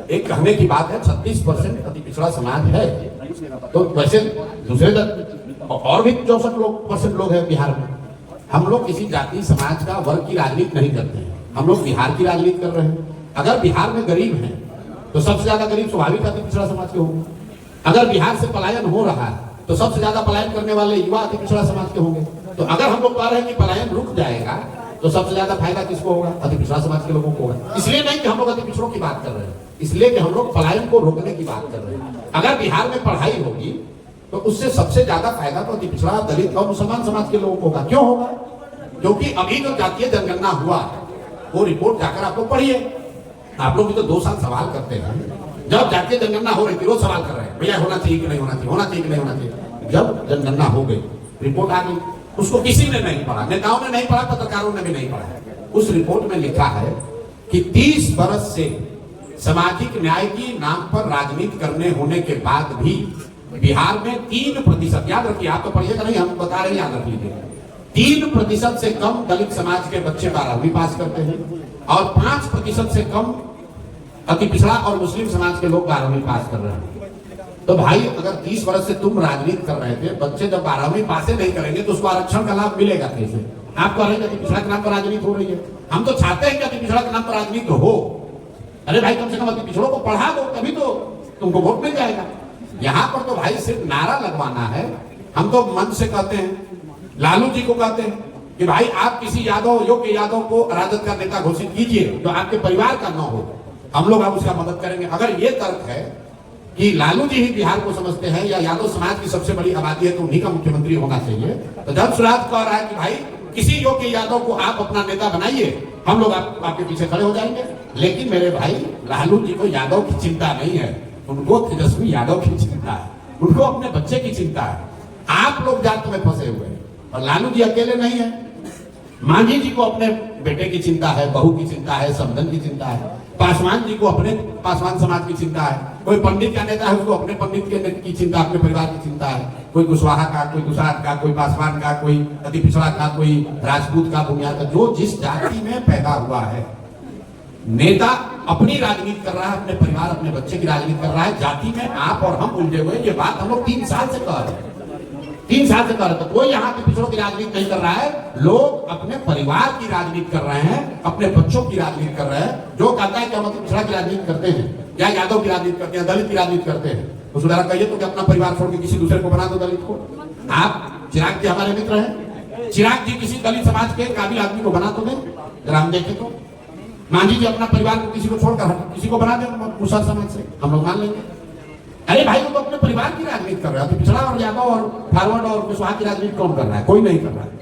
एक कहने की बात है 36% अति पिछड़ा समाज है, तो वैसे दूसरे और भी 64% लोग हैं बिहार में। हम लोग किसी जाति समाज का वर्ग की राजनीति नहीं करते हैं, हम लोग बिहार की राजनीति कर रहे हैं। अगर बिहार में गरीब हैं तो सबसे ज्यादा गरीब स्वाभाविक अति पिछड़ा समाज के होंगे। अगर बिहार से पलायन हो रहा है तो सबसे ज्यादा पलायन करने वाले युवा अति पिछड़ा समाज के होंगे। तो अगर हम लोग कह रहे हैं कि पलायन रुक जाएगा तो सबसे ज्यादा फायदा किसको होगा? अति पिछड़ा समाज के लोगों को होगा। इसलिए नहीं कि हम लोग अति पिछड़ों की बात कर रहे हैं, इसलिए कि हम लोग पलायन को रोकने की बात कर रहे हैं। अगर बिहार में पढ़ाई होगी तो उससे सबसे ज्यादा फायदा तो अति पिछड़ा, दलित और मुसलमान समाज के लोगों को होगा। क्यों होगा? क्योंकि अभी जो जातीय जनगणना हुआ वो रिपोर्ट जाकर आप लोग पढ़िए। आप लोग भी तो 2 साल सवाल करते हैं, जब जातीय जनगणना हो रही थी रोज सवाल कर रहे हैं, भैया होना चाहिए कि नहीं होना चाहिए, होना चाहिए कि नहीं होना चाहिए। जब जनगणना हो गई, रिपोर्ट आ गई, उसको किसी ने नहीं पढ़ा, नेताओं ने नहीं पढ़ा, पत्रकारों ने भी नहीं पढ़ा। उस रिपोर्ट में लिखा है कि 30 बरस से सामाजिक न्याय की नाम पर राजनीति करने होने के बाद भी बिहार में 3%, याद रखिए, आप तो पढ़िएगा नहीं, हम बता रहे हैं, याद रख लीजिए, 3% से कम दलित समाज के बच्चे 12वीं पास करते हैं और 5% से कम अति पिछड़ा और मुस्लिम समाज के लोग 12वीं पास कर रहे हैं। तो भाई अगर 30 वर्ष से तुम राजनीति कर रहे थे, बच्चे जब 12वीं पास नहीं करेंगे तो उसको आरक्षण का लाभ मिलेगा कैसे? आप कह रहे हैं अति पिछड़ा के नाम पर राजनीति हो रही है। हम तो चाहते हैं कि अति पिछड़ा के नाम पर राजनीति हो। अरे भाई कम से कम अति पिछड़ों को पढ़ा दो, तभी तो तुमको वोट मिल जाएगा। यहाँ पर तो भाई सिर्फ नारा लगवाना है। हम तो मन से कहते हैं, लालू जी को कहते हैं कि भाई आप किसी यादव, योग्य यादव को राजद का नेता घोषित कीजिए जो आपके परिवार का न हो, हम लोग आप उसका मदद करेंगे। अगर ये तर्क है कि लालू जी ही बिहार को समझते हैं या यादव समाज की सबसे बड़ी आबादी है तो उन्हीं का मुख्यमंत्री होना चाहिए, तो जब स्वराज कह रहा है कि भाई किसी योग्य यादव को आप अपना नेता बनाइए, हम लोग आपके पीछे खड़े हो जाएंगे। लेकिन मेरे भाई लालू जी को यादव की चिंता नहीं है, उनको तेजस्वी यादव की चिंता है, उनको अपने बच्चे की चिंता है। आप लोग जात में फंसे हुए हैं और लालू जी अकेले नहीं है। मांझी जी को अपने बेटे की चिंता है, बहू की चिंता है, समधन की चिंता है। पासवान जी को अपने पासवान समाज की चिंता है। कोई पंडित का नेता है उसको अपने पंडित की चिंता, अपने परिवार की चिंता है। कोई कुशवाहा का, कोई कुशाद का, कोई पासवान का, कोई अति पिछड़ा का, कोई राजपूत का, बुनियाद का, जो जिस जाति में पैदा हुआ है। नेता अपनी राजनीति कर रहा है, अपने परिवार अपने बच्चे की राजनीति कर रहा है। जाति में आप और हम उलझे हुए, ये बात हम लोग 3 साल से कह रहे हैं, 3 साल से कर रहे हैं। कोई यहाँ के पिछड़ों की राजनीति नहीं कर रहा है, लोग अपने परिवार की राजनीति कर रहे हैं, अपने बच्चों की राजनीति कर रहे हैं। जो कहता है कि हम अपने पिछड़ा की राजनीति करते हैं या यादव की राजनीति करते हैं, दलित की राजनीति करते हैं, उस उदाहरण कहिए तो कि अपना परिवार छोड़ के किसी दूसरे को बना दो दलित को। आप चिराग जी हमारे मित्र हैं, चिराग जी किसी दलित समाज के काबिल आदमी को बना तो दें, जरा हम देखें तो। मांझी जी अपना परिवार को किसी को छोड़कर किसी को बना दें मुसलमान समाज से, हम लोग मान लेंगे। अरे भाई वो तो अपने परिवार की राजनीति कर रहा है, तो पिछड़ा और यादव और फॉरवर्ड और कुशवाहा की राजनीति कौन कर रहा है? कोई नहीं कर रहा है।